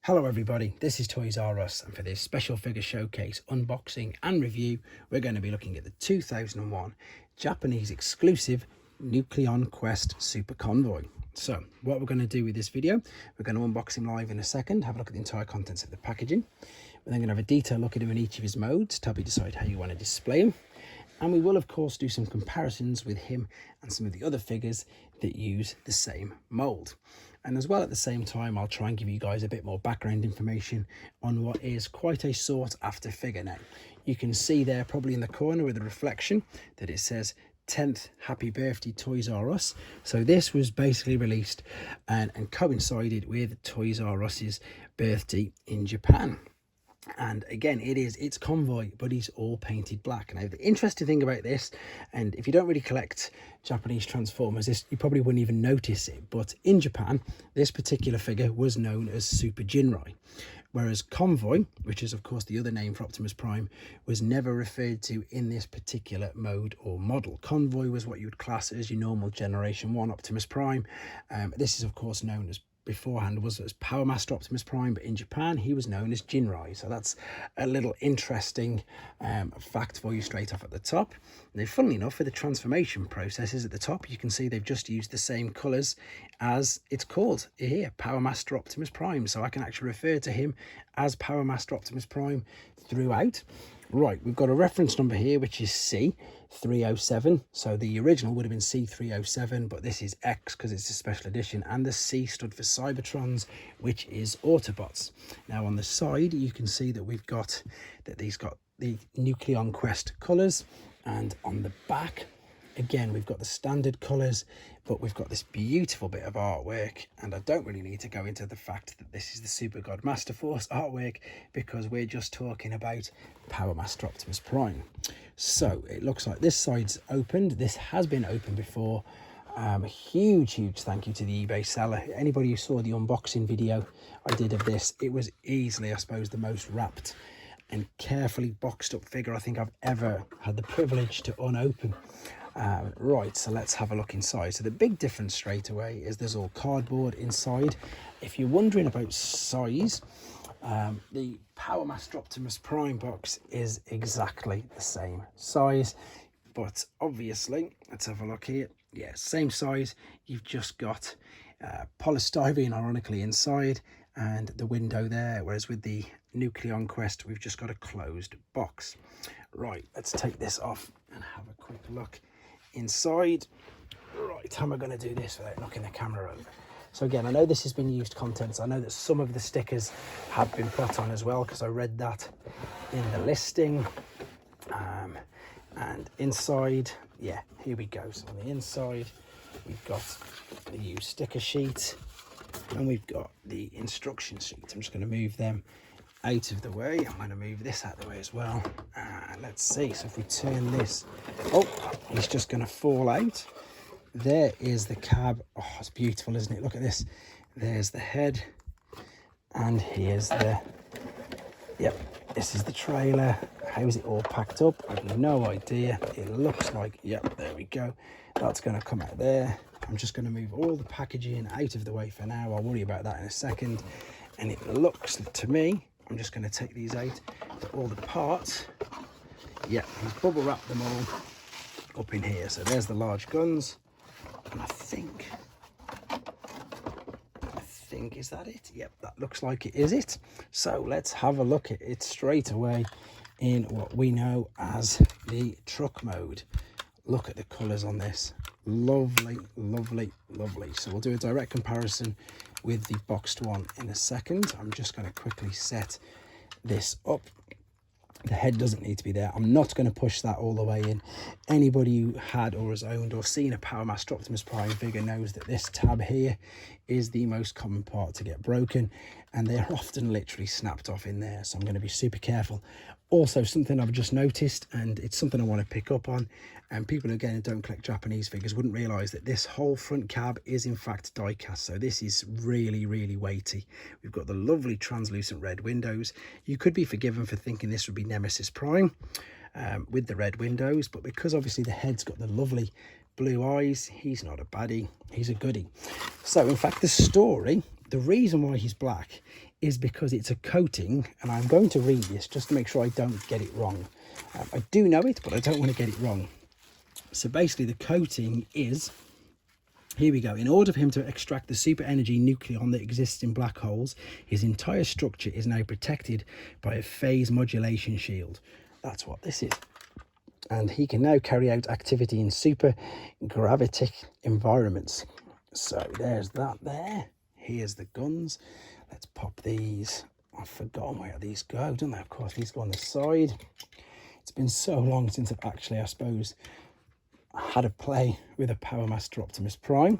Hello everybody, this is Toys R Us, and for this special figure showcase, unboxing and review, we're going to be looking at the 2001 Japanese exclusive Nucleon Quest Super Convoy. So what we're going to do with this video, we're going to unbox him live in a second, have a look at the entire contents of the packaging. We're then going to have a detailed look at him in each of his modes to help you decide how you want to display him. And we will of course do some comparisons with him and some of the other figures that use the same mould. And as well, at the same time, I'll try and give you guys a bit more background information on what is quite a sought after figure. Now, you can see there probably in the corner with a reflection that it says 10th Happy Birthday Toys R Us. So this was basically released and coincided with Toys R Us's birthday in Japan. And again, it's Convoy, but he's all painted black. Now, the interesting thing about this, and if you don't really collect Japanese Transformers, you probably wouldn't even notice it, but in Japan, this particular figure was known as Super Ginrai, whereas Convoy, which is of course the other name for Optimus Prime, was never referred to in this particular mode or model. Convoy was what you would class as your normal Generation 1 Optimus Prime. This is of course known as, beforehand was as Powermaster Optimus Prime, but in Japan he was known as Ginrai. So that's a little interesting fact for you straight off at the top. Now, funnily enough, for the transformation processes at the top, you can see they've just used the same colours as it's called here, Powermaster Optimus Prime. So I can actually refer to him as Powermaster Optimus Prime throughout. Right, we've got a reference number here, which is C307. So the original would have been C307, but this is X because it's a special edition. And the C stood for Cybertrons, which is Autobots. Now on the side, you can see that we've got that these got the Nucleon Quest colours. And on the back, again, we've got the standard colours, but we've got this beautiful bit of artwork. And I don't really need to go into the fact that this is the Super Godmaster Force artwork, because we're just talking about Powermaster Optimus Prime. So it looks like this side's opened. This has been opened before. Huge thank you to the eBay seller. Anybody who saw the unboxing video I did of this, it was easily, I suppose, the most wrapped and carefully boxed up figure I think I've ever had the privilege to unopen. Right, so let's have a look inside. So the big difference straight away is there's all cardboard inside. If you're wondering about size, the Powermaster Optimus Prime box is exactly the same size, but obviously, let's have a look here. Yeah, same size. You've just got polystyrene ironically inside and the window there, whereas with the Nucleon Quest we've just got a closed box. Right, let's take this off and have a quick look inside. Right, how am I going to do this without knocking the camera over? So again, I know this has been used contents. I know that some of the stickers have been put on as well, because I read that in the listing. And inside, yeah, here we go. So on the inside, we've got the used sticker sheet and we've got the instruction sheet. I'm just going to move them out of the way. I'm going to move this out of the way as well. Let's see. So if we turn this, oh, it's just going to fall out. There is the cab. Oh, it's beautiful, isn't it? Look at this. There's the head, and here's the, yep, this is the trailer. How is it all packed up? I have no idea. It looks like, yep, there we go. That's going to come out there. I'm just going to move all the packaging out of the way for now. I'll worry about that in a second. And it looks to me, I'm just going to take these out, all the parts. Yeah, he's bubble wrapped them all up in here. So there's the large guns. And I think, is that it? Yep, that looks like it is it. So let's have a look at it straight away in what we know as the truck mode. Look at the colours on this. Lovely, lovely, lovely. So we'll do a direct comparison with the boxed one in a second. I'm just going to quickly set this up. The head doesn't need to be there. I'm not going to push that all the way in. Anybody who had or has owned or seen a Powermaster Optimus Prime figure knows that this tab here is the most common part to get broken, and they're often literally snapped off in there. So I'm going to be super careful. Also, something I've just noticed, and it's something I want to pick up on, and people again who don't collect Japanese figures wouldn't realise that this whole front cab is in fact die cast. So this is really, really weighty. We've got the lovely translucent red windows. You could be forgiven for thinking this would be Nemesis Prime with the red windows, but because obviously the head's got the lovely blue eyes, he's not a baddie, he's a goodie. So in fact, the story, the reason why he's black is because it's a coating, and I'm going to read this just to make sure I don't get it wrong. I do know it, but I don't want to get it wrong. So basically the coating is, here we go, in order for him to extract the super energy nucleon that exists in black holes, his entire structure is now protected by a phase modulation shield. That's what this is. And he can now carry out activity in super gravitic environments. So there's that there. Here's the guns. Let's pop these. I've forgotten where these go, don't they? Of course, these go on the side. It's been so long since I've actually, I suppose, had a play with a Powermaster Optimus Prime.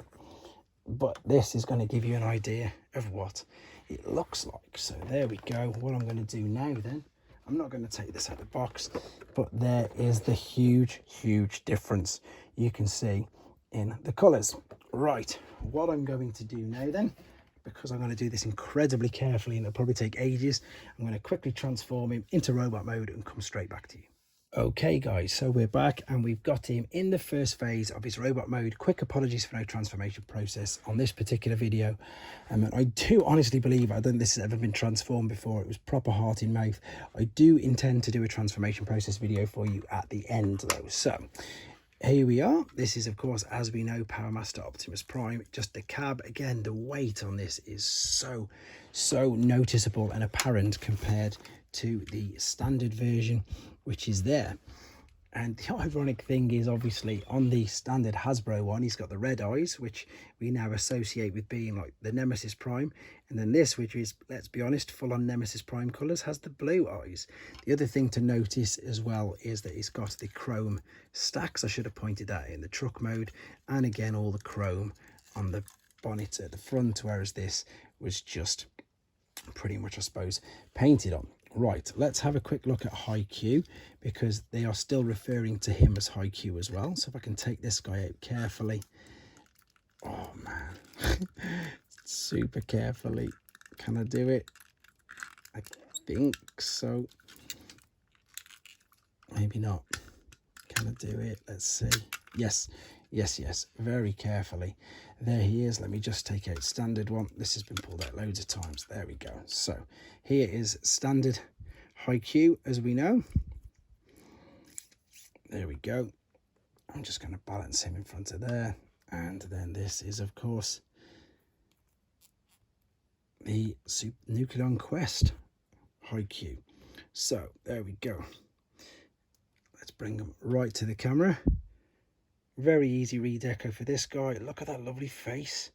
But this is going to give you an idea of what it looks like. So there we go. What I'm going to do now then, I'm not going to take this out of the box, but there is the huge difference you can see in the colours. Right, what I'm going to do now then, because I'm going to do this incredibly carefully and it'll probably take ages, I'm going to quickly transform him into robot mode and come straight back to you. Okay guys, so we're back and we've got him in the first phase of his robot mode. Quick apologies for no transformation process on this particular video. And I do honestly believe, I don't think this has ever been transformed before. It was proper heart in mouth. I do intend to do a transformation process video for you at the end though. So here we are. This is, of course, as we know, Powermaster Optimus Prime. Just the cab. Again, the weight on this is so noticeable and apparent compared to the standard version, which is there. And the ironic thing is, obviously, on the standard Hasbro one, he's got the red eyes, which we now associate with being like the Nemesis Prime. And then this, which is, let's be honest, full-on Nemesis Prime colours, has the blue eyes. The other thing to notice as well is that he's got the chrome stacks. I should have pointed that in the truck mode. And again, all the chrome on the bonnet at the front, whereas this was just pretty much, I suppose, painted on. Right, let's have a quick look at High Q, because they are still referring to him as High Q as well. So if I can take this guy out carefully. Oh man, super carefully. Can I do it? I think so. Maybe not. Can I do it? Let's see. Yes, very carefully. There he is. Let me just take out standard one. This has been pulled out loads of times. There we go. So here is standard High Q, as we know. There we go. I'm just going to balance him in front of there. And then this is, of course, the Nucleon Quest High Q. So there we go. Let's bring them right to the camera. Very easy redeco for this guy. Look at that lovely face.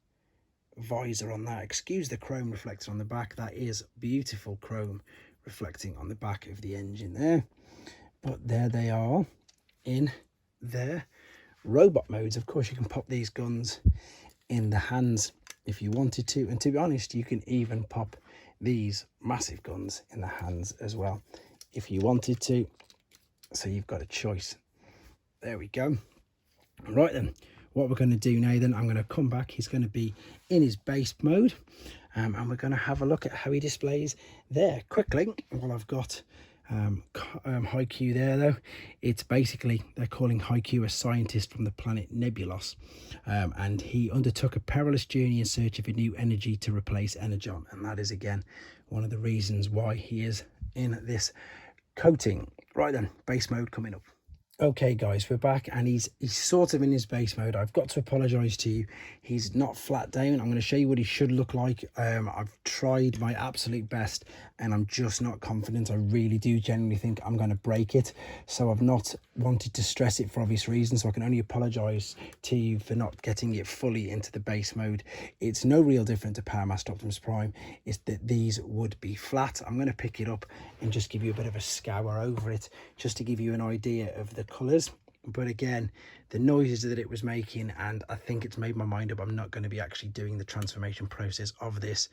Visor on that. Excuse the chrome reflector on the back. That is beautiful chrome reflecting on the back of the engine there. But there they are in their robot modes. Of course, you can pop these guns in the hands if you wanted to. And to be honest, you can even pop these massive guns in the hands as well if you wanted to. So you've got a choice. There we go. Right then, what we're going to do now then, I'm going to come back. He's going to be in his base mode, and we're going to have a look at how he displays there quickly. While I've got High Q there though, it's basically, they're calling High Q a scientist from the planet Nebulos, and he undertook a perilous journey in search of a new energy to replace Energon, and that is again one of the reasons why he is in this coating. Right then, base mode coming up. Okay guys, we're back and he's sort of in his base mode. I've got to apologize to you, he's not flat down. I'm going to show you what he should look like. I've tried my absolute best and I'm just not confident. I really do genuinely think I'm going to break it, so I've not wanted to stress it for obvious reasons. So I can only apologize to you for not getting it fully into the base mode. It's no real different to Powermaster Optimus Prime. It's that these would be flat. I'm going to pick it up and just give you a bit of a scour over it, just to give you an idea of the colors. But again, the noises that it was making, and I think it's made my mind up, I'm not going to be actually doing the transformation process of this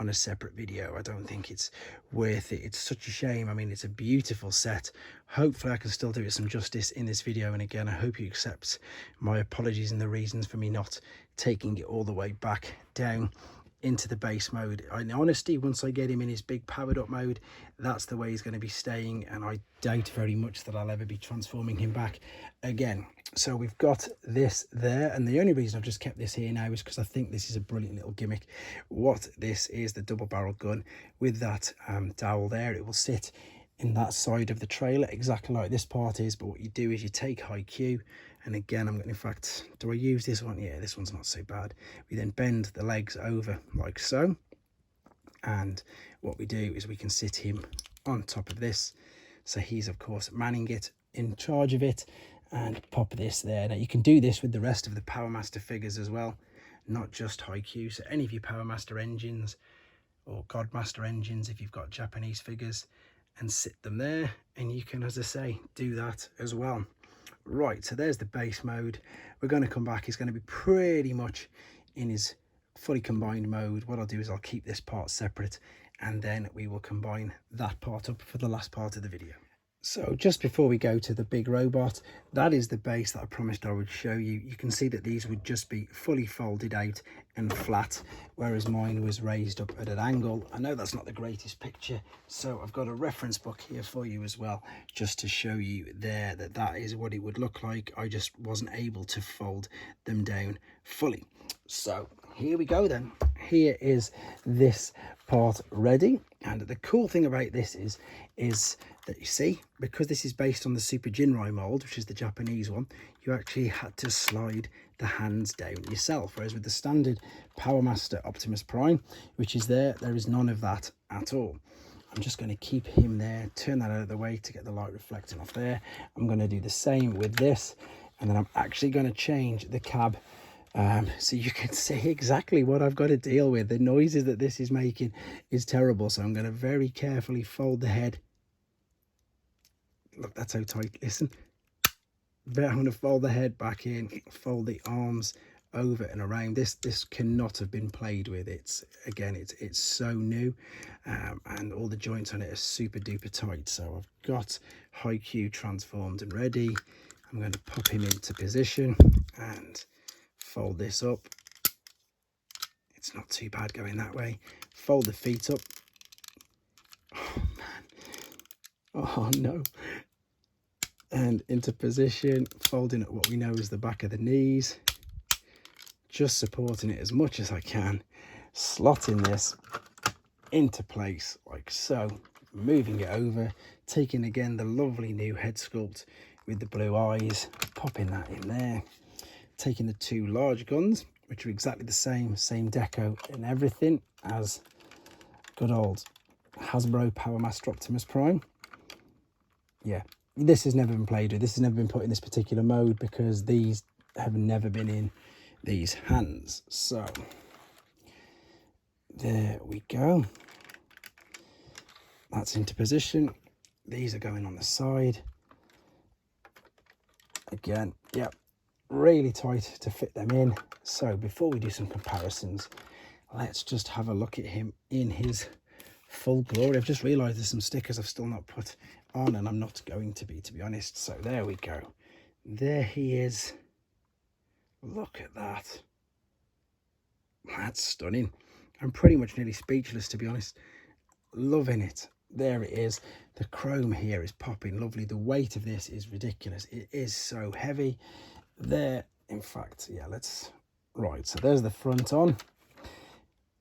on a separate video. I don't think it's worth it. It's such a shame. I mean, it's a beautiful set. Hopefully I can still do it some justice in this video, and again, I hope you accept my apologies and the reasons for me not taking it all the way back down into the base mode. In honesty, once I get him in his big powered up mode, that's the way he's going to be staying, and I doubt very much that I'll ever be transforming him back again. So we've got this there, and the only reason I've just kept this here now is because I think this is a brilliant little gimmick. What this is, the double barrel gun with that dowel there. It will sit in that side of the trailer exactly like this part is, but what you do is you take high Q, and again, in fact, do I use this one? Yeah, this one's not so bad. We then bend the legs over like so, and what we do is we can sit him on top of this, so he's of course manning it, in charge of it, and pop this there. Now you can do this with the rest of the Powermaster figures as well, not just high Q. So any of your Powermaster engines or Godmaster engines, if you've got Japanese figures, and sit them there, and you can, as I say, do that as well. Right, so there's the base mode. We're going to come back. He's going to be pretty much in his fully combined mode. What I'll do is I'll keep this part separate, and then we will combine that part up for the last part of the video. So just before we go to the big robot, that is the base that I promised I would show you. You can see that these would just be fully folded out and flat, whereas mine was raised up at an angle. I know that's not the greatest picture, so I've got a reference book here for you as well, just to show you there that that is what it would look like. I just wasn't able to fold them down fully. So here we go then. Here is this part ready, and the cool thing about this is that, you see, because this is based on the Super Ginrai mould, which is the Japanese one, you actually had to slide the hands down yourself, whereas with the standard Powermaster Optimus Prime, which is there is none of that at all. I'm just going to keep him there, turn that out of the way to get the light reflecting off there. I'm going to do the same with this, and then I'm actually going to change the cab so you can see exactly what I've got to deal with. The noises that this is making is terrible, so I'm going to very carefully fold the head. Look, that's how tight. Listen, I'm going to fold the head back in, fold the arms over and around. This cannot have been played with. It's so new, and all the joints on it are super duper tight. So I've got high Q transformed and ready. I'm going to pop him into position and fold this up. It's not too bad going that way. Fold the feet up. Oh man, oh no. And into position, folding at what we know is the back of the knees, just supporting it as much as I can, slotting this into place like so, moving it over, taking again the lovely new head sculpt with the blue eyes, popping that in there, taking the two large guns, which are exactly the same deco and everything as good old Hasbro Powermaster Optimus Prime. Yeah, this has never been played with. This has never been put in this particular mode because these have never been in these hands. So there we go. That's into position. These are going on the side. Again, yep, really tight to fit them in. So before we do some comparisons, let's just have a look at him in his full glory. I've just realized there's some stickers I've still not put on, and I'm not going to be honest. So there we go. There he is. Look at that. That's stunning. I'm pretty much nearly speechless, to be honest. Loving it. There it is. The chrome here is popping lovely. The weight of this is ridiculous. It is so heavy. There, in fact, yeah, right, so there's the front on.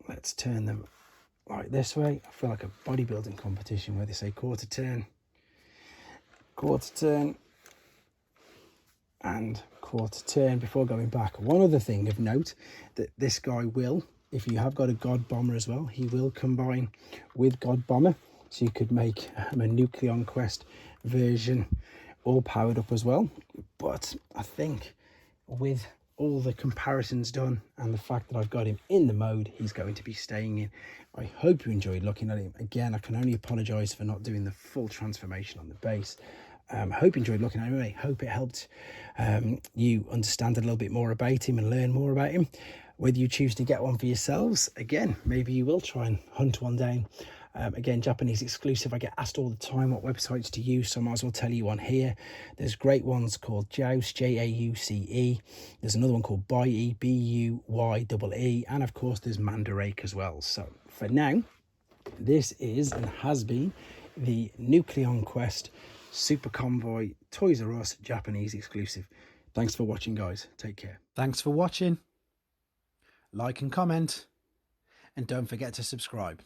Let's turn them like this way. I feel like a bodybuilding competition where they say quarter turn, and quarter turn before going back. One other thing of note, that this guy will, if you have got a God Bomber as well, he will combine with God Bomber, so you could make a Nucleon Quest version all powered up as well. But I think with all the comparisons done and the fact that I've got him in the mode he's going to be staying in, I hope you enjoyed looking at him. Again, I can only apologize for not doing the full transformation on the base. Hope you enjoyed looking at him. I hope it helped you understand a little bit more about him and learn more about him. Whether you choose to get one for yourselves, again, maybe you will try and hunt one down Again, Japanese exclusive. I get asked all the time what websites to use, so I might as well tell you one here. There's great ones called Jauce, Jauce. There's another one called Buyee, Buyee, and of course there's Mandarake as well. So for now, this is and has been the Nucleon Quest Super Convoy Toys R Us Japanese exclusive. Thanks for watching, guys. Take care. Thanks for watching. Like and comment, and don't forget to subscribe.